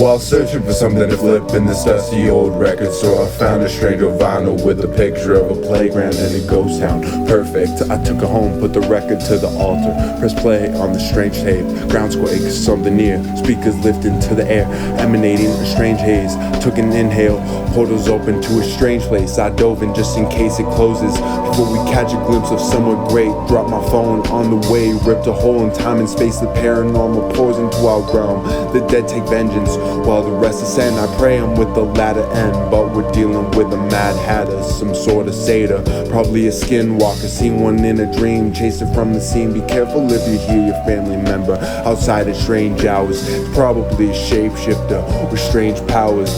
While searching for something to flip in this dusty old record store, I found a strange old vinyl with a picture of a playground in a ghost town. Perfect, I took it home, put the record to the altar, press play on the strange tape. Groundsquake, something near, speakers lifting to the air, emanating a strange haze. Took an inhale, portals open to a strange place. I dove in just in case it closes, before we catch a glimpse of somewhere great. Dropped my phone on the way, ripped a hole in time and space. The paranormal pours into our realm, the dead take vengeance while the rest ascend. I pray I'm with the latter end, but we're dealing with a mad hatter, some sort of satyr, probably a skinwalker. Seen one in a dream, chase it from the scene. Be careful if you hear your family member outside at strange hours. It's probably a shapeshifter with strange powers.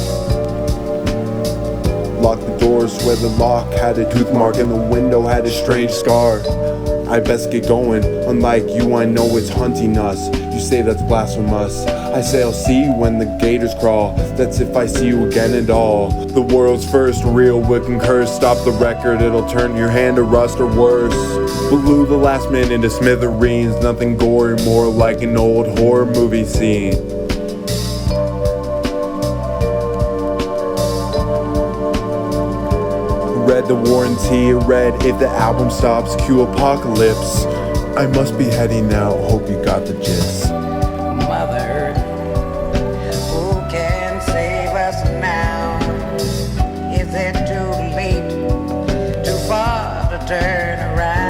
Lock the doors where the lock had a tooth mark and the window had a strange scar. I best get going, unlike you I know it's hunting us. You say that's blasphemous, I say I'll see you when the gators crawl. That's if I see you again at all. The world's first real Wiccan curse. Stop the record, it'll turn your hand to rust or worse. Blew the last minute into smithereens. Nothing gory, more like an old horror movie scene. Read the warranty, read if the album stops, cue apocalypse. I must be heading now, hope you got the gist. Mother, who can save us now? Is it too late, too far to turn around?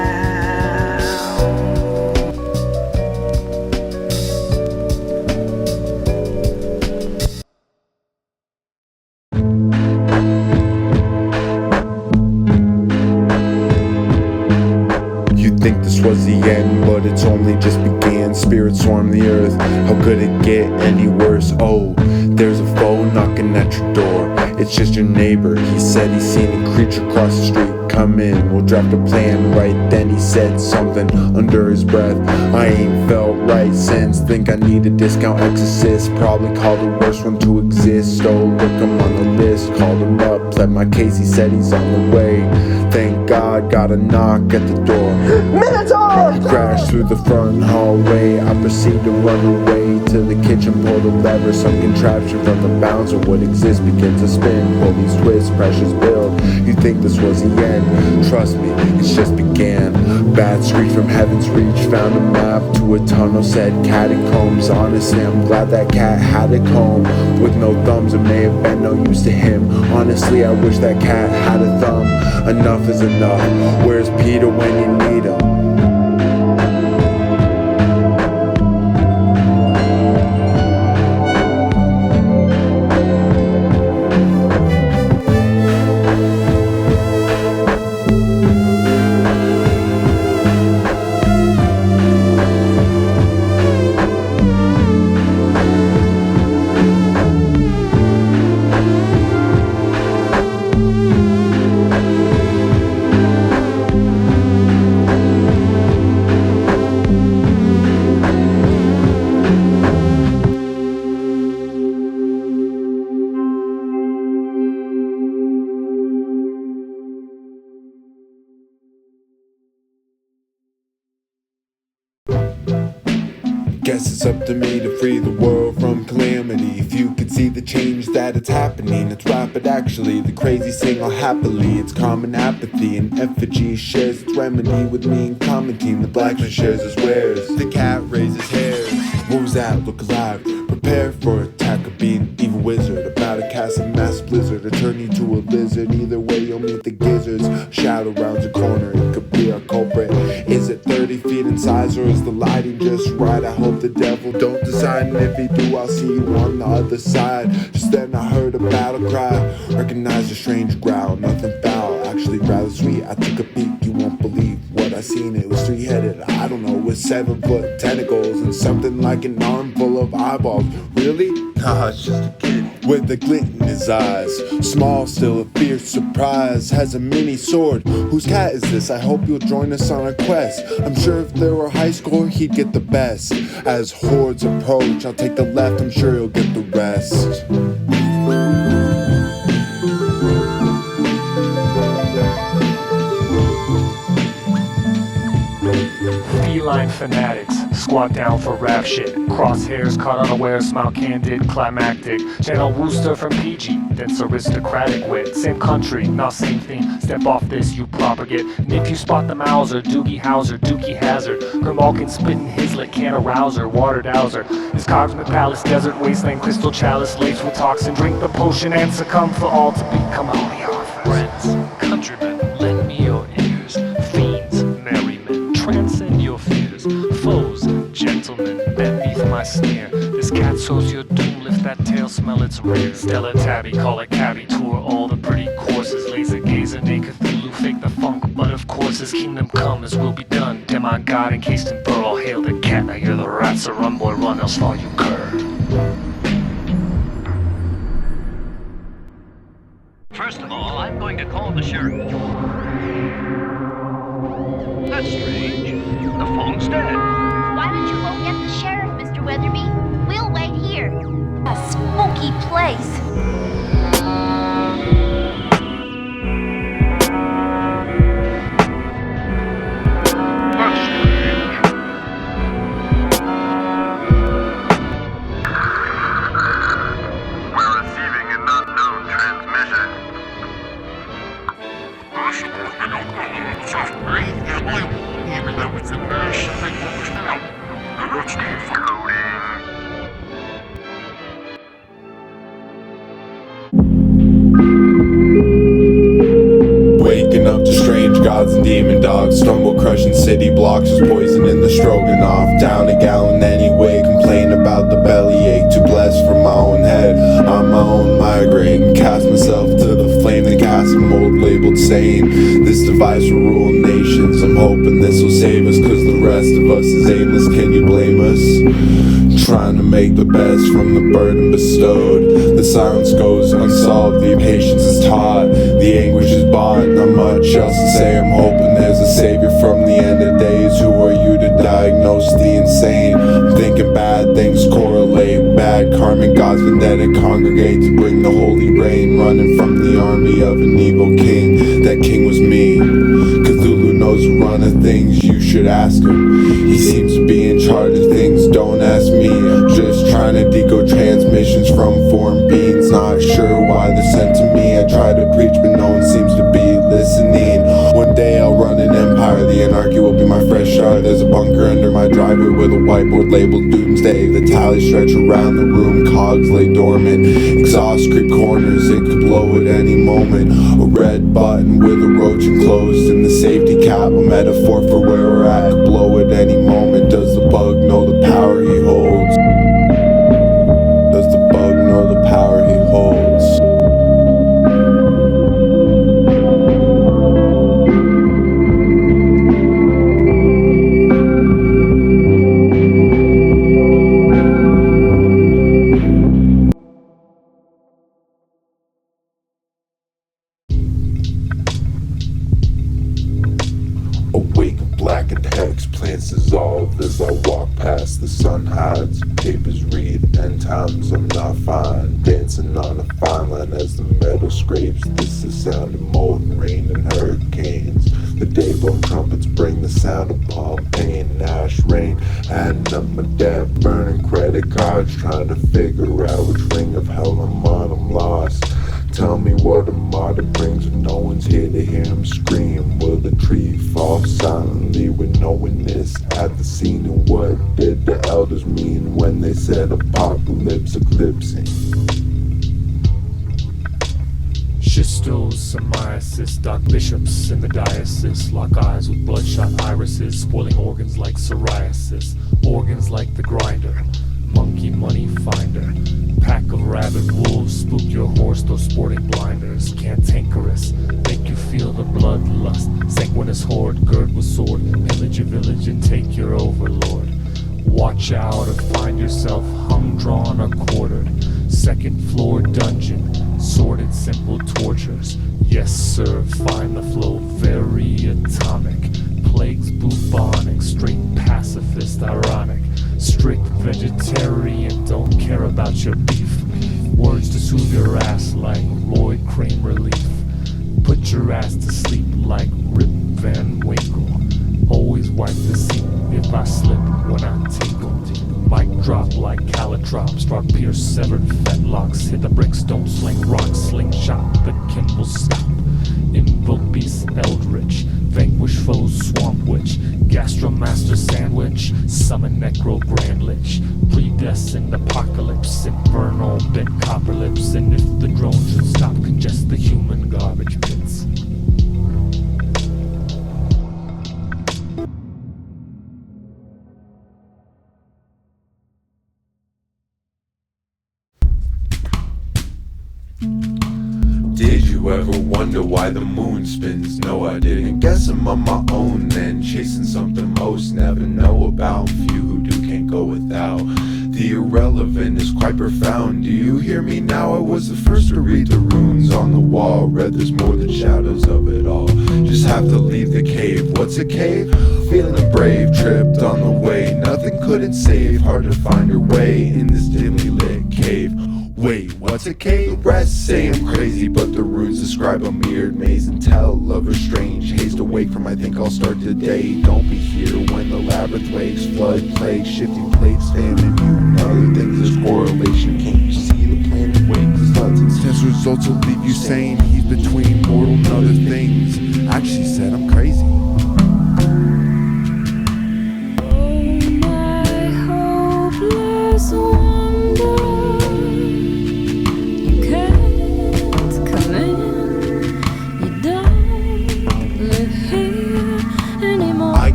Think this was the end, but it's only just began. Spirits swarm the earth, how could it get any worse? Oh, there's a foe knocking at your door. It's just your neighbor, he said he's seen a creature cross the street. Come in, we'll draft a plan. Right then he said something under his breath. I ain't felt right since, think I need a discount exorcist. Probably call the worst one to exist. Oh, look, I'm on the list, called him up, pled my case, he said he's on the way. Thank God, got a knock at the door. Minotaur! Crashed through the front hallway, I proceed to run away to the kitchen, pull the lever. Some contraption from the bouncer would exist, begin to spin, pull these twists, pressures build. You think this was the end? Trust me, it's just began. Bad screech from heaven's reach, found a map to a tunnel, said Catacombs. Honestly, I'm glad that cat had a comb with no thumbs. It may have been no use to him. Honestly, I wish that cat had a thumb. Enough is enough. Where's Peter when you need him? Guess it's up to me to free the world from calamity. If you could see the change that it's happening, it's rapid actually. The crazy sing all happily, it's common apathy. And effigy shares its remedy with me and commenting. The blacksmith shares his wares, the cat raises hairs. What was that? Look alive, prepare for attack of being evil wizard. About to cast a mass blizzard or turn you to a lizard. Either way you'll meet the gizzards. Shadow rounds a corner, it could be our culprit. Is it 30 feet in size or is the lighting just right? I hope the devil don't decide, and if he do I'll see you on the other side. Just then I heard a battle cry, recognized a strange growl. Nothing foul, actually rather sweet. I took a peek, you won't believe what I seen. It was three-headed, I don't know, with 7-foot tentacles and something like an armful of eyeballs. Really? Nah, it's just a kid with a glint in his eyes. Small, still a fierce surprise. Has a mini sword. Whose cat is this? I hope you'll join us on a quest. I'm sure if there were a high score, he'd get the best. As hordes approach, I'll take the left, I'm sure he'll get the rest. Feline fanatics, squat down for rap shit. Crosshairs caught unaware, smile candid, climactic. Channel Wooster from PG, that's aristocratic wit. Same country, not same thing. Step off this, you propagate. And if you spot the Mauser, Doogie Howser, Dookie Hazard. Grimalkin spittin' Hislet, can arouse her, water dowser. His Cogsman Palace, desert wasteland, crystal chalice, laced with toxin. Drink the potion and succumb for all to become holy authors. Friends, countrymen, lend me your ears. Fiends, merry men, transcend your fears. Foes, gentlemen, beneath my sneer. This cat sows your doom, lift that tail, smell its rear. Stella Tabby, call it Cabby, tour all the pretty courses. Laser gazer, naked Cthulhu, fake the funk. But of course his kingdom come, his will be done. Demigod encased in fur, all hail the cat. Now you're the rat, so run boy run, else fall you cur. First of all, I'm going to call the sheriff. That's strange. The phone's dead. Why don't you go get the sheriff, Mr. Weatherby? We'll wait here. A spooky place. That's strange. We're receiving an unknown transmission. Waking up to strange gods and demon dogs, stumble crushing city blocks, is poison in the stroganoff. Down a gallon anyway, complain about the bellyache, too blessed from my own head. I'm my own migraine, and cast myself to the flame, the cast mold labeled sane. This device will rule nations, I'm hoping this will save us, cause the rest of us is aimless, can you blame us? Trying to make the best from the burden bestowed. The silence goes unsolved, the impatience is taught, the anguish is bought. Not much else to say, I'm hoping there's a savior from the end of days. Who are you to diagnose the insane? I'm thinking bad things correlate, bad karmic gods vendetta congregate to bring the holy rain. Running from the army of an evil king, that king was me. Cthulhu knows a run of things, you should ask him. He seems to be in charge of things, don't ask me. I'm just trying to decode transmissions from foreign beings. Not sure why they're sent to me. I try to preach but no one seems to be listening. One day I'll run an empire, the anarchy will be my fresh start. There's a bunker under my driveway with a whiteboard labeled Doomsday. The tally stretch around the room, cogs lay dormant. Exhaust creep corners, it could blow at any moment. A red button with a roach enclosed in the safety cap, a metaphor for where we're at, could blow at any moment. Does the bug know the power he holds? Does the bug know the power he holds? Awake of blackened hex, plants dissolve as I walk past. The sun hides, papers read, end times I'm not fine. Dancing on a fine line as the metal scrapes. This is sound of molten rain and hurricanes. The daybone trumpets bring the sound of Pompeii and ash rain. Adding up my debt, burning credit cards, trying to figure out which ring of hell I'm on. I'm lost. Tell me what a martyr brings when no one's here to hear him scream. Will the tree fall silently with no witness at the scene? And what did the elders mean when they said apocalypse eclipsing? Schistose, psoriasis, dark bishops in the diocese lock eyes with bloodshot irises, spoiling organs like psoriasis, organs like the grinder, monkey money finder. Pack of rabid wolves spook your horse, those sporting blinders. Cantankerous, make you feel the bloodlust. Sanguinous horde, gird with sword, pillage your village and take your overlord. Watch out or find yourself hung, drawn, or quartered. Second floor dungeon, sordid simple tortures. Yes sir, find the flow very atomic. Plagues bubonic, straight pacifist ironic. Strict vegetarian, don't care about your beef. Words to soothe your ass like Roy cream relief. Put your ass to sleep like Rip Van Winkle. Always wipe the seat if I slip when I tinkle. Mic drop like caltrops, dark pierce severed fetlocks. Hit the bricks, don't sling rocks, slingshot the kin will stop. Invoke beast eldritch, vanquish foes swamp witch, gastromaster sandwich, summon necro grand lich, predestined apocalypse, infernal bent copper lips. And if the drone should stop, congest the human garbage pits. Did you ever wonder why the moon spins? No, I didn't. Guess I'm on my own then, chasing something most never know about. Few who do can't go without. The irrelevant is quite profound. Do you hear me now? I was the first to read the runes on the wall. Read there's more than shadows of it all. Just have to leave the cave. What's a cave? Feeling brave, tripped on the way. Nothing couldn't save. Hard to find your way in this dimly lit cave. Wait, what's a cave? The rest say I'm crazy, but the runes describe a mirrored maze and tell of a strange haste awake from I think I'll start today. Don't be here when the labyrinth wakes, flood, plague, shifting plates, damning you and other things. There's correlation, can't you see the planet wakes? Nuts, test results will leave you sane. He's between mortal and other things. Actually said I'm crazy.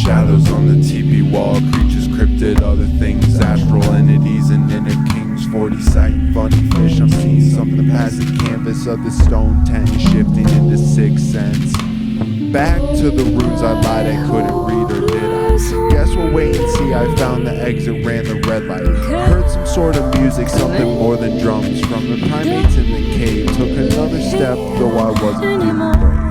Shadows on the teepee wall, creatures cryptid, other things, astral entities and inner kings. 40 sight, funny fish, I'm seeing something past the canvas of the stone tent, shifting into sixth sense. Back to the runes I lied I couldn't read, or did I? Guess we'll wait and see. I found the exit, ran the red light, heard some sort of music, something more than drums from the primates in the cave. Took another step, though I wasn't feeling brave.